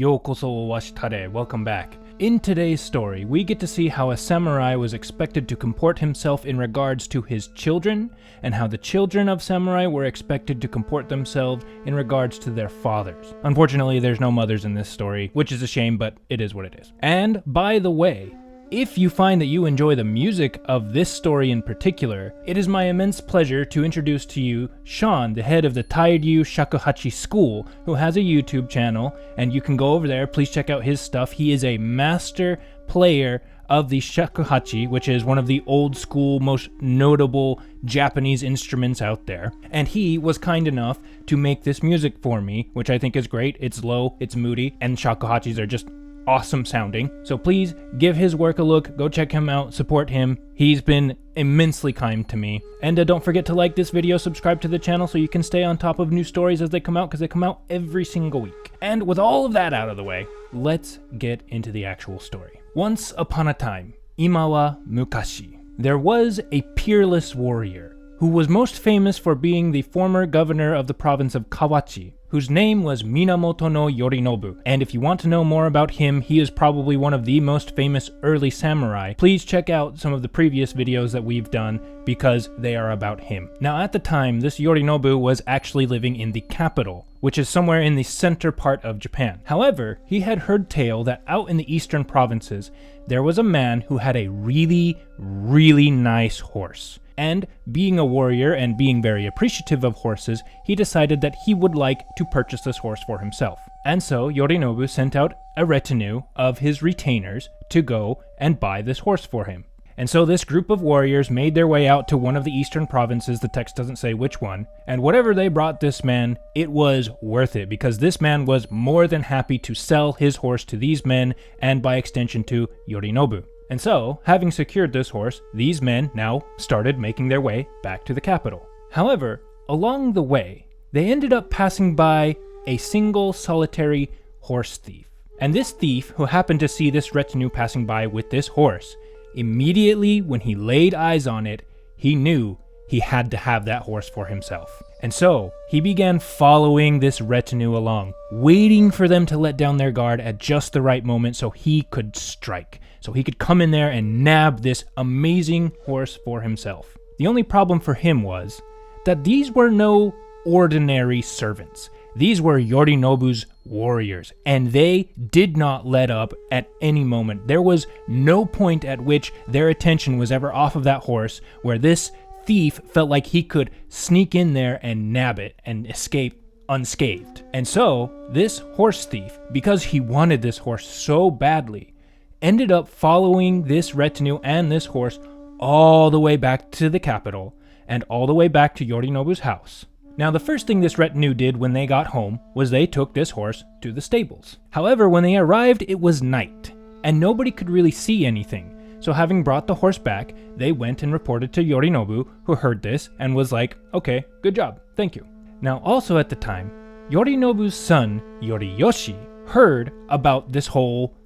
Yokoso washitare, welcome back. In today's story, we get to see how a samurai was expected to comport himself in regards to his children, and how the children of samurai were expected to comport themselves in regards to their fathers. Unfortunately, there's no mothers in this story, which is a shame, but it is what it is. And by the way, if you find that you enjoy the music of this story in particular, it is my immense pleasure to introduce to you Sean, the head of the Tairyu Shakuhachi School, who has a YouTube channel, and you can go over there, please check out his stuff. He is a master player of the shakuhachi, which is one of the old school, most notable Japanese instruments out there. And he was kind enough to make this music for me, which I think is great. It's low, it's moody, and shakuhachis are just awesome sounding. So please give his work a look, go check him out, support him. He's been immensely kind to me. And don't forget to like this video, subscribe to the channel so you can stay on top of new stories as they come out, because they come out every single week. And with all of that out of the way, let's get into the actual story. Once upon a time, imawa mukashi, there was a peerless warrior who was most famous for being the former governor of the province of Kawachi, whose name was Minamoto no Yorinobu. And if you want to know more about him, he is probably one of the most famous early samurai. Please check out some of the previous videos that we've done because they are about him. Now at the time, this Yorinobu was actually living in the capital, which is somewhere in the center part of Japan. However, he had heard tale that out in the eastern provinces, there was a man who had a really nice horse. And being a warrior and being very appreciative of horses, he decided that he would like to purchase this horse for himself. And so Yorinobu sent out a retinue of his retainers to go and buy this horse for him. And so this group of warriors made their way out to one of the eastern provinces, the text doesn't say which one, and whatever they brought this man, it was worth it, because this man was more than happy to sell his horse to these men, and by extension to Yorinobu. And so, having secured this horse, these men now started making their way back to the capital. However, along the way, they ended up passing by a single solitary horse thief. And this thief, who happened to see this retinue passing by with this horse, immediately when he laid eyes on it, he knew he had to have that horse for himself. And so, he began following this retinue along, waiting for them to let down their guard at just the right moment so he could strike. So he could come in there and nab this amazing horse for himself. The only problem for him was that these were no ordinary servants. These were Yorinobu's warriors, and they did not let up at any moment. There was no point at which their attention was ever off of that horse where this thief felt like he could sneak in there and nab it and escape unscathed. And so this horse thief, because he wanted this horse so badly, ended up following this retinue and this horse all the way back to the capital and all the way back to Yorinobu's house. Now, the first thing this retinue did when they got home was they took this horse to the stables. However, when they arrived, it was night, and nobody could really see anything. So having brought the horse back, they went and reported to Yorinobu, who heard this and was like, okay, good job, thank you. Now, also at the time, Yorinobu's son, Yoriyoshi, heard about this whole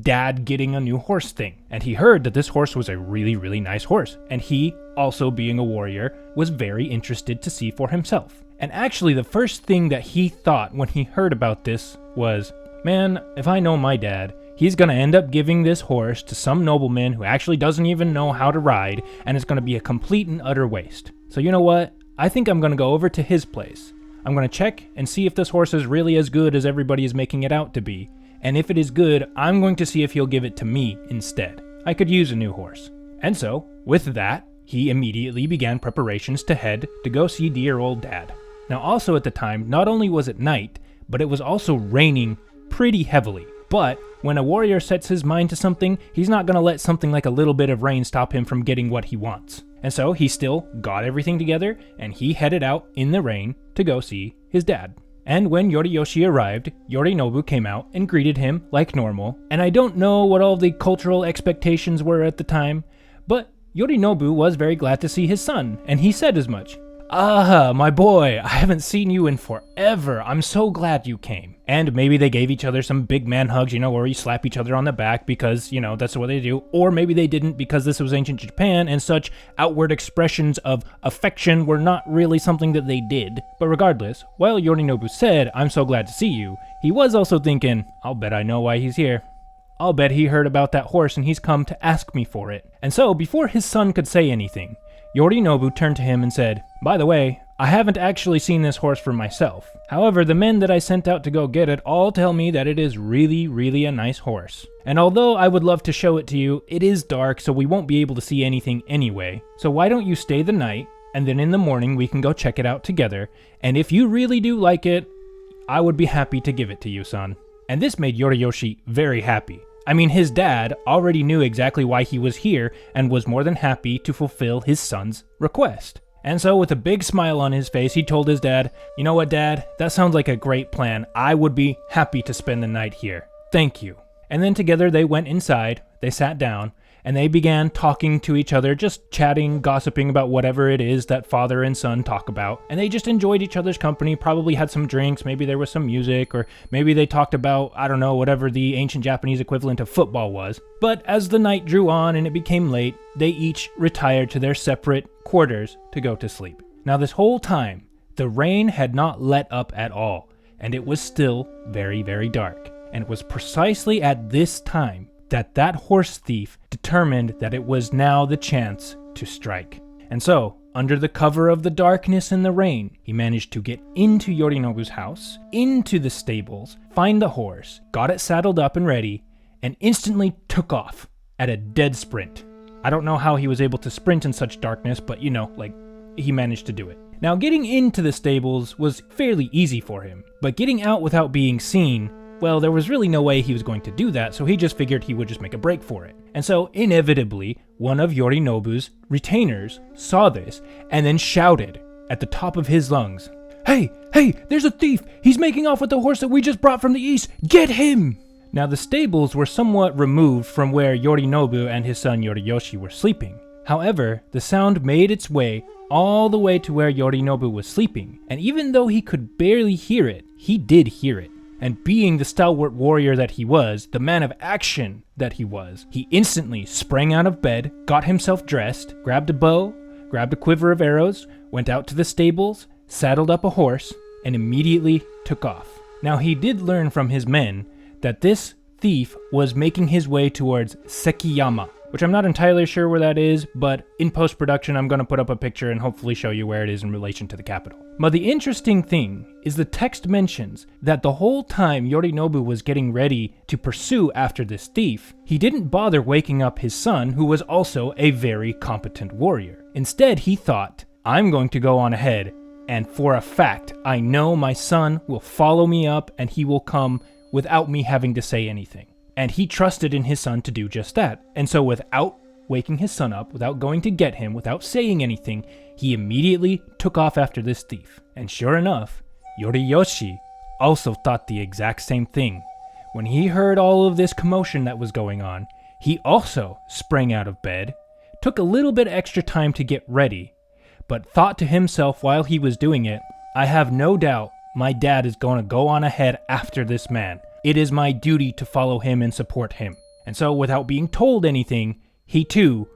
dad getting a new horse thing, and he heard that this horse was a really nice horse, and he, also being a warrior, was very interested to see for himself. And actually the first thing that he thought when he heard about this was, man, if I know my dad, he's gonna end up giving this horse to some nobleman who actually doesn't even know how to ride, and it's gonna be a complete and utter waste. So you know what? I think I'm gonna go over to his place. I'm gonna check and see if this horse is really as good as everybody is making it out to be. And if it is good, I'm going to see if he'll give it to me instead. I could use a new horse. And so, with that, he immediately began preparations to head to go see dear old dad. Now also at the time, not only was it night, but it was also raining pretty heavily. But when a warrior sets his mind to something, he's not going to let something like a little bit of rain stop him from getting what he wants. And so he still got everything together, and he headed out in the rain to go see his dad. And when Yoriyoshi arrived, Yorinobu came out and greeted him like normal. And I don't know what all the cultural expectations were at the time, but Yorinobu was very glad to see his son, and he said as much. "Ah, my boy, I haven't seen you in forever. I'm so glad you came." And maybe they gave each other some big man hugs, where you slap each other on the back because, that's what they do. Or maybe they didn't because this was ancient Japan and such outward expressions of affection were not really something that they did. But regardless, while Yorinobu said, "I'm so glad to see you," he was also thinking, "I'll bet I know why he's here. I'll bet he heard about that horse and he's come to ask me for it." And so, before his son could say anything, Yorinobu turned to him and said, "By the way, I haven't actually seen this horse for myself. However, the men that I sent out to go get it all tell me that it is really, really a nice horse. And although I would love to show it to you, it is dark, so we won't be able to see anything anyway. So why don't you stay the night, and then in the morning we can go check it out together, and if you really do like it, I would be happy to give it to you, son." And this made Yoriyoshi very happy. I mean, his dad already knew exactly why he was here and was more than happy to fulfill his son's request. And so with a big smile on his face, he told his dad, "You know what, Dad? That sounds like a great plan. I would be happy to spend the night here. Thank you." And then together they went inside, they sat down, and they began talking to each other, just chatting, gossiping about whatever it is that father and son talk about. And they just enjoyed each other's company, probably had some drinks, maybe there was some music, or maybe they talked about, I don't know, whatever the ancient Japanese equivalent of football was. But as the night drew on and it became late, they each retired to their separate quarters to go to sleep. Now this whole time, the rain had not let up at all, and it was still very, very dark. And it was precisely at this time that horse thief determined that it was now the chance to strike. And so, under the cover of the darkness and the rain, he managed to get into Yorinobu's house, into the stables, find the horse, got it saddled up and ready, and instantly took off at a dead sprint. I don't know how he was able to sprint in such darkness, but he managed to do it. Now, getting into the stables was fairly easy for him, but getting out without being seen, well, there was really no way he was going to do that, so he just figured he would just make a break for it. And so, inevitably, one of Yorinobu's retainers saw this and then shouted at the top of his lungs, Hey, there's a thief! He's making off with the horse that we just brought from the east! Get him!" Now, the stables were somewhat removed from where Yorinobu and his son Yoriyoshi were sleeping. However, the sound made its way all the way to where Yorinobu was sleeping, and even though he could barely hear it, he did hear it. And being the stalwart warrior that he was, the man of action that he was, he instantly sprang out of bed, got himself dressed, grabbed a bow, grabbed a quiver of arrows, went out to the stables, saddled up a horse, and immediately took off. Now he did learn from his men that this thief was making his way towards Sekiyama, which I'm not entirely sure where that is, but in post-production I'm going to put up a picture and hopefully show you where it is in relation to the capital. But the interesting thing is the text mentions that the whole time Yorinobu was getting ready to pursue after this thief, he didn't bother waking up his son, who was also a very competent warrior. Instead, he thought, I'm going to go on ahead, and for a fact, I know my son will follow me up and he will come without me having to say anything. And he trusted in his son to do just that. And so without waking his son up, without going to get him, without saying anything, he immediately took off after this thief. And sure enough, Yoriyoshi also thought the exact same thing. When he heard all of this commotion that was going on, he also sprang out of bed, took a little bit extra time to get ready, but thought to himself while he was doing it, I have no doubt my dad is going to go on ahead after this man. It is my duty to follow him and support him. And so without being told anything, he too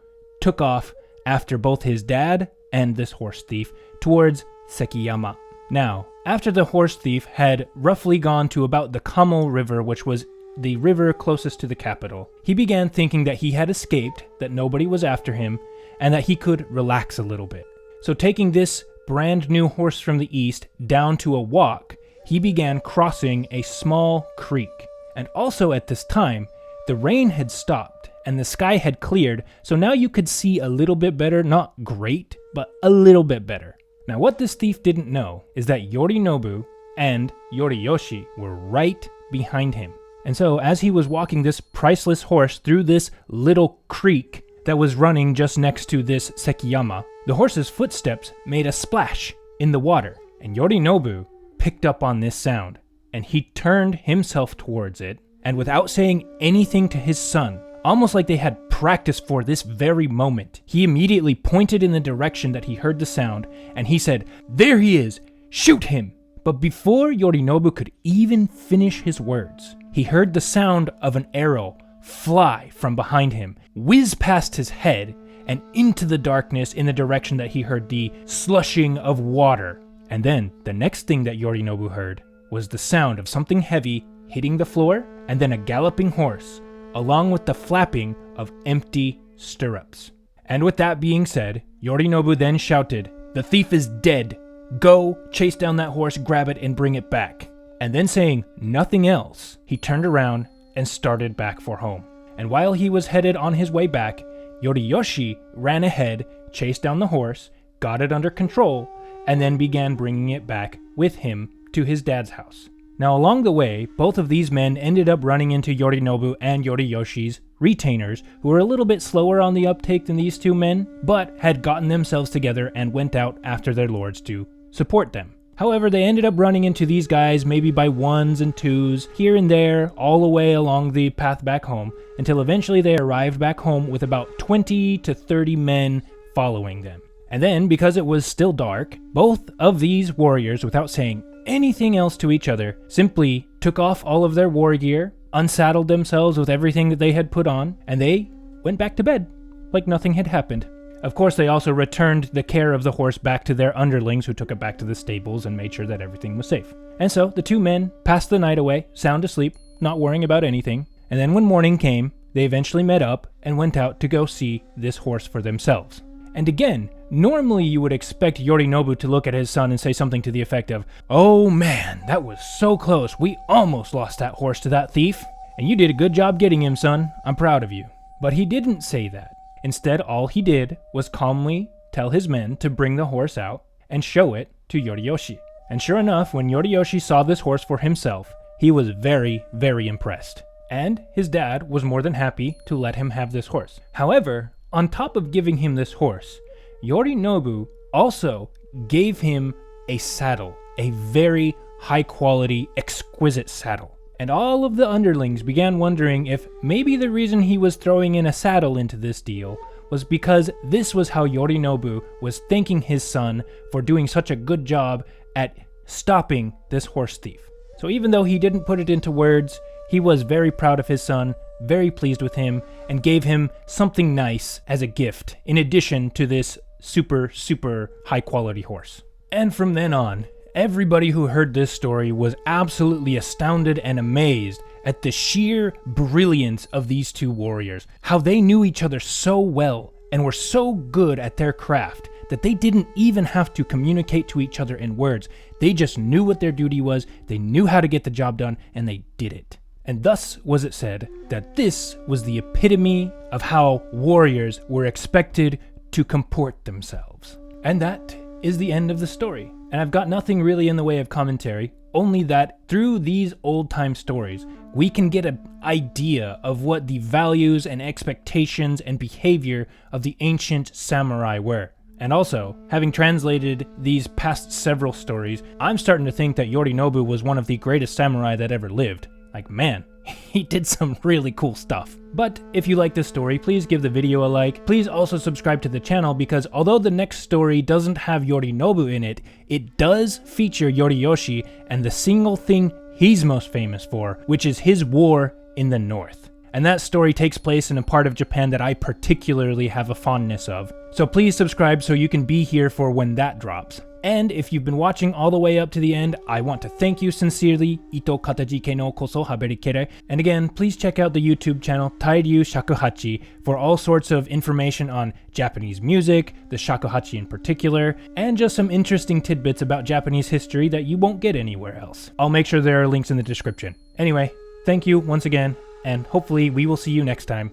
took off after both his dad and this horse thief towards Sekiyama. Now, after the horse thief had roughly gone to about the Kamo River, which was the river closest to the capital, he began thinking that he had escaped, that nobody was after him, and that he could relax a little bit. So taking this brand new horse from the east down to a walk, he began crossing a small creek. And also at this time, the rain had stopped and the sky had cleared, so now you could see a little bit better, not great, but a little bit better. Now what this thief didn't know is that Yorinobu and Yoriyoshi were right behind him. And so as he was walking this priceless horse through this little creek that was running just next to this Sekiyama, the horse's footsteps made a splash in the water, and Yorinobu picked up on this sound, and he turned himself towards it, and without saying anything to his son, almost like they had practiced for this very moment. He immediately pointed in the direction that he heard the sound, and he said, "There he is! Shoot him!" But before Yorinobu could even finish his words, he heard the sound of an arrow fly from behind him, whiz past his head, and into the darkness in the direction that he heard the slushing of water. And then, the next thing that Yorinobu heard was the sound of something heavy hitting the floor, and then a galloping horse, along with the flapping of empty stirrups. And with that being said, Yorinobu then shouted, "The thief is dead! Go, chase down that horse, grab it, and bring it back." And then saying nothing else, he turned around and started back for home. And while he was headed on his way back, Yoriyoshi ran ahead, chased down the horse, got it under control, and then began bringing it back with him to his dad's house. Now along the way, both of these men ended up running into Yorinobu and Yoriyoshi's retainers, who were a little bit slower on the uptake than these two men, but had gotten themselves together and went out after their lords to support them. However, they ended up running into these guys maybe by ones and twos, here and there, all the way along the path back home, until eventually they arrived back home with about 20 to 30 men following them. And then, because it was still dark, both of these warriors, without saying anything else to each other, simply took off all of their war gear, unsaddled themselves with everything that they had put on, and they went back to bed, like nothing had happened. Of course, they also returned the care of the horse back to their underlings, who took it back to the stables and made sure that everything was safe. And so, the two men passed the night away, sound asleep, not worrying about anything, and then when morning came, they eventually met up and went out to go see this horse for themselves. And again, normally you would expect Yorinobu to look at his son and say something to the effect of, "Oh man, that was so close, we almost lost that horse to that thief, and you did a good job getting him, son, I'm proud of you." But he didn't say that. Instead, all he did was calmly tell his men to bring the horse out and show it to Yoriyoshi. And sure enough, when Yoriyoshi saw this horse for himself, he was very, very impressed. And his dad was more than happy to let him have this horse. However, on top of giving him this horse, Yorinobu also gave him a saddle, a very high quality, exquisite saddle. And all of the underlings began wondering if maybe the reason he was throwing in a saddle into this deal was because this was how Yorinobu was thanking his son for doing such a good job at stopping this horse thief. So even though he didn't put it into words, he was very proud of his son, very pleased with him, and gave him something nice as a gift, in addition to this super, super high quality horse. And from then on, everybody who heard this story was absolutely astounded and amazed at the sheer brilliance of these two warriors, how they knew each other so well and were so good at their craft that they didn't even have to communicate to each other in words. They just knew what their duty was, they knew how to get the job done, and they did it. And thus was it said that this was the epitome of how warriors were expected to comport themselves. And that is the end of the story. And I've got nothing really in the way of commentary, only that through these old-time stories, we can get an idea of what the values and expectations and behavior of the ancient samurai were. And also, having translated these past several stories, I'm starting to think that Yorinobu was one of the greatest samurai that ever lived. Like, man, he did some really cool stuff. But if you like this story, please give the video a like. Please also subscribe to the channel, because although the next story doesn't have Yorinobu in it, it does feature Yoriyoshi and the single thing he's most famous for, which is his war in the north. And that story takes place in a part of Japan that I particularly have a fondness of. So please subscribe so you can be here for when that drops. And if you've been watching all the way up to the end, I want to thank you sincerely. Ito katajike no koso haberikere. And again, please check out the YouTube channel Tairyu Shakuhachi for all sorts of information on Japanese music, the shakuhachi in particular, and just some interesting tidbits about Japanese history that you won't get anywhere else. I'll make sure there are links in the description. Anyway, thank you once again, and hopefully we will see you next time.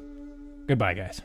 Goodbye, guys.